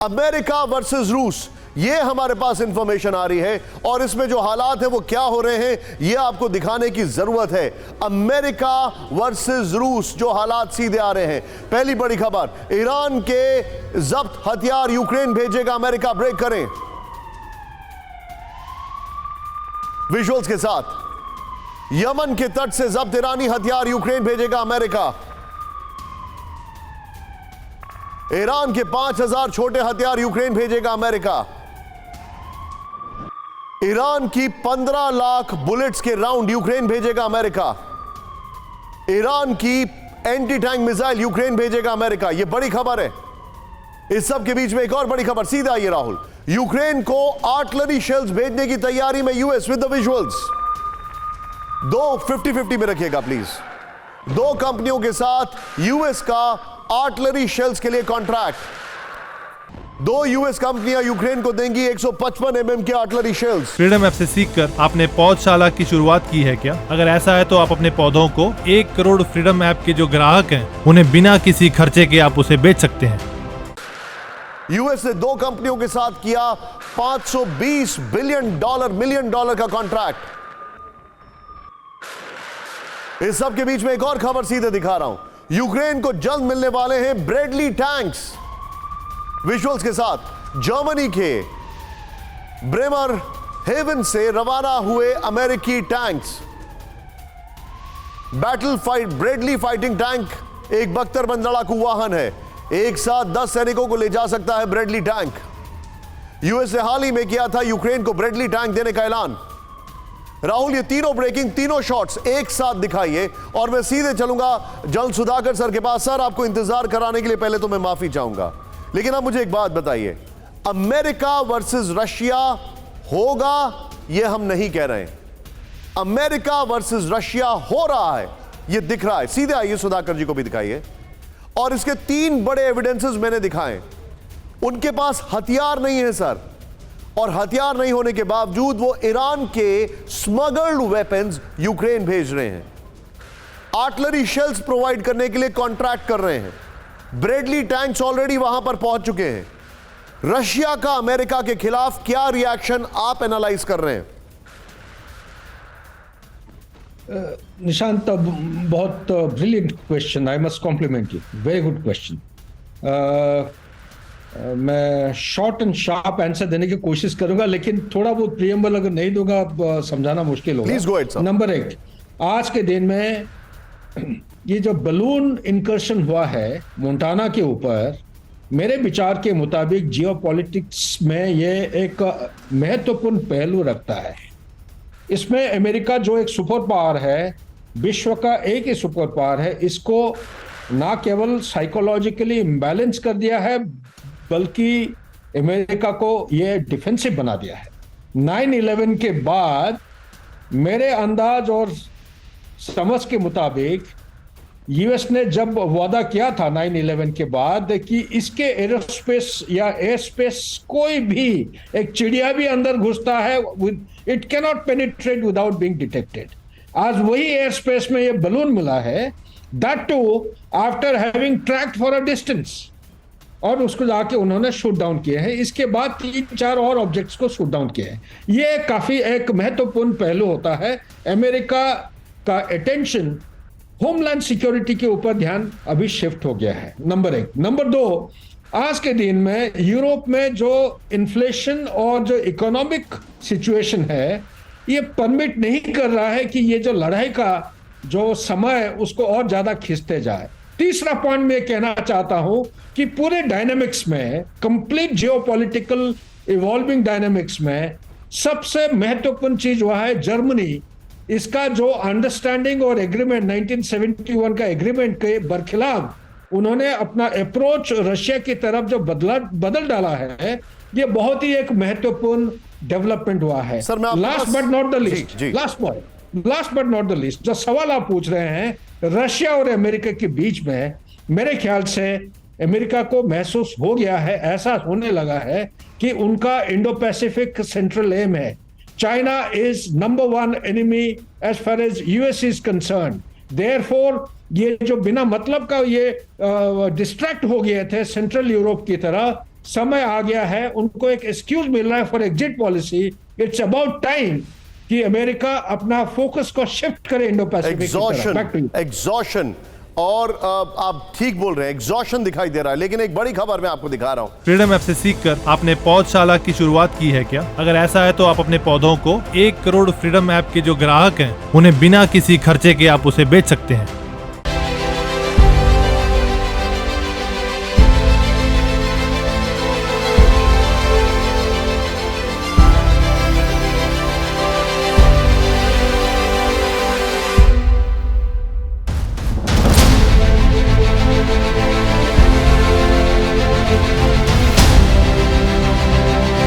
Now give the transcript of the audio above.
America versus रूस, ये हमारे पास इंफॉर्मेशन आ रही है और इसमें जो हालात है वो क्या हो रहे हैं ये आपको दिखाने की जरूरत है। अमेरिका वर्सेस रूस जो हालात सीधे आ रहे हैं। पहली बड़ी खबर, ईरान के जब्त हथियार यूक्रेन भेजेगा अमेरिका, ब्रेक करें विजुअल्स के साथ। यमन के तट से जब्त ईरानी हथियार यूक्रेन भेजेगा अमेरिका। ईरान के 5000 छोटे हथियार यूक्रेन भेजेगा अमेरिका। ईरान की 15 लाख बुलेट्स के राउंड यूक्रेन भेजेगा अमेरिका। ईरान की एंटी टैंक मिसाइल यूक्रेन भेजेगा अमेरिका। यह बड़ी खबर है। इस सब के बीच में एक और बड़ी खबर, सीधा आइए राहुल। यूक्रेन को आर्टिलरी शेल्स भेजने की तैयारी में यूएस, विद द विजुअल्स। दो 50-50 में रखिएगा प्लीज। दो कंपनियों के साथ यूएस का आर्टिलरी शेल्स के लिए कॉन्ट्रैक्ट। दो यूएस कंपनियां यूक्रेन को देंगी 155 mm के आर्टिलरी शेल्स। फ्रीडम ऐप से सीखकर आपने पौधशाला की शुरुआत की है क्या? अगर ऐसा है तो आप अपने पौधों को 1 करोड़ फ्रीडम ऐप के जो ग्राहक हैं उन्हें बिना किसी खर्चे के आप उसे बेच सकते हैं। यूएस ने दो कंपनियों के साथ किया $520 मिलियन का कॉन्ट्रैक्ट। इस सब के बीच में एक और खबर सीधे दिखा रहा हूं। यूक्रेन को जल्द मिलने वाले हैं ब्रेडली टैंक्स, विजुअल्स के साथ। जर्मनी के ब्रेमर हेवन से रवाना हुए अमेरिकी टैंक्स। ब्रेडली फाइटिंग टैंक एक बख्तरबंद लड़ाकू वाहन है। एक साथ 10 सैनिकों को ले जा सकता है ब्रेडली टैंक। यूएस ने हाल ही में किया था यूक्रेन को ब्रेडली टैंक देने का ऐलान। राहुल, ये तीनों ब्रेकिंग, तीनों शॉट्स एक साथ दिखाइए और मैं सीधे चलूंगा जनरल सुधाकर सर के पास। सर, आपको इंतजार कराने के लिए पहले तो मैं माफी चाहूंगा, लेकिन आप मुझे एक बात बताइए, अमेरिका वर्सेस रशिया होगा ये हम नहीं कह रहे हैं। अमेरिका वर्सेस रशिया हो रहा है, ये दिख रहा है। सीधे आइए, सुधाकर जी को भी दिखाइए। और इसके 3 बड़े एविडेंसेस मैंने दिखाए। उनके पास हथियार नहीं है सर, और हथियार नहीं होने के बावजूद वो ईरान के स्मगल्ड वेपन्स यूक्रेन भेज रहे हैं। आर्टिलरी शेल्स प्रोवाइड करने के लिए कॉन्ट्रैक्ट कर रहे हैं। ब्रेडली टैंक्स ऑलरेडी वहां पर पहुंच चुके हैं। रशिया का अमेरिका के खिलाफ क्या रिएक्शन आप एनालाइज कर रहे हैं? निशांत, बहुत brilliant question, I must compliment you, very good question. मैं शॉर्ट एंड शार्प आंसर देने की कोशिश करूंगा, लेकिन थोड़ा बहुत प्रियम्बल अगर नहीं दूंगा समझाना मुश्किल होगा। Please go ahead sir. Number 1, आज के दिन में ये जो बलून इनकर्शन हुआ है मोंटाना के ऊपर, मेरे विचार के मुताबिक जियोपॉलिटिक्स में ये एक महत्वपूर्ण पहलू रखता है। इसमें अमेरिका जो एक सुपर पावर है, विश्व का एक ही सुपर पावर है, इसको ना केवल साइकोलॉजिकली इम्बैलेंस कर दिया है बल्कि अमेरिका को ये डिफेंसिव बना दिया है। 9/11 के बाद मेरे अंदाज और समझ के मुताबिक यूएस ने जब वादा किया था 9/11 के बाद कि इसके एरोस्पेस या एयर स्पेस कोई भी एक चिड़िया भी अंदर घुसता है, it cannot penetrate without being detected. आज वही एयर स्पेस में ये बलून मिला है, that too after having tracked for a distance, और उसको जाके उन्होंने शूट डाउन किए हैं। इसके बाद 3-4 और ऑब्जेक्ट्स को शूट डाउन किए हैं। ये काफी एक महत्वपूर्ण पहलू होता है। अमेरिका का अटेंशन होमलैंड सिक्योरिटी के ऊपर ध्यान अभी शिफ्ट हो गया है, नंबर 1। नंबर 2, आज के दिन में यूरोप में जो इन्फ्लेशन और जो इकोनॉमिक सिचुएशन है, ये परमिट नहीं कर रहा है कि ये जो लड़ाई का जो समय उसको और ज्यादा खींचते जाए। तीसरा पॉइंट मैं कहना चाहता हूं कि पूरे डायनामिक्स में, कंप्लीट जियोपॉलिटिकल इवॉल्विंग डायनामिक्स में सबसे महत्वपूर्ण चीज वह है जर्मनी। इसका जो अंडरस्टैंडिंग और एग्रीमेंट 1971 का एग्रीमेंट के बरखिलाफ उन्होंने अपना अप्रोच रशिया की तरफ जो बदल डाला है, ये बहुत ही एक महत्वपूर्ण डेवलपमेंट हुआ है। Last but not the least, जो सवाल आप पूछ रहे हैं रशिया और अमेरिका के बीच में, मेरे ख्याल से अमेरिका को महसूस हो गया है, एहसास होने लगा है कि उनका इंडो पैसिफिक सेंट्रल एम है। China is number 1 enemy as far as US is concern. Therefore ये जो बिना मतलब का ये डिस्ट्रैक्ट हो गए थे सेंट्रल यूरोप की तरह, समय आ गया है, उनको एक एक्सक्यूज मिल रहा है for exit policy. It's about time कि अमेरिका अपना फोकस को शिफ्ट करे इंडो पैसिफिक। एग्जॉशन और आप ठीक बोल रहे हैं, एग्जॉशन दिखाई दे रहा है। लेकिन एक बड़ी खबर मैं आपको दिखा रहा हूं। फ्रीडम ऐप से सीखकर आपने पौधशाला की शुरुआत की है क्या? अगर ऐसा है तो आप अपने पौधों को 1 करोड़ फ्रीडम ऐप के जो ग्राहक हैं उन्हें बिना किसी खर्चे के आप उसे बेच सकते हैं।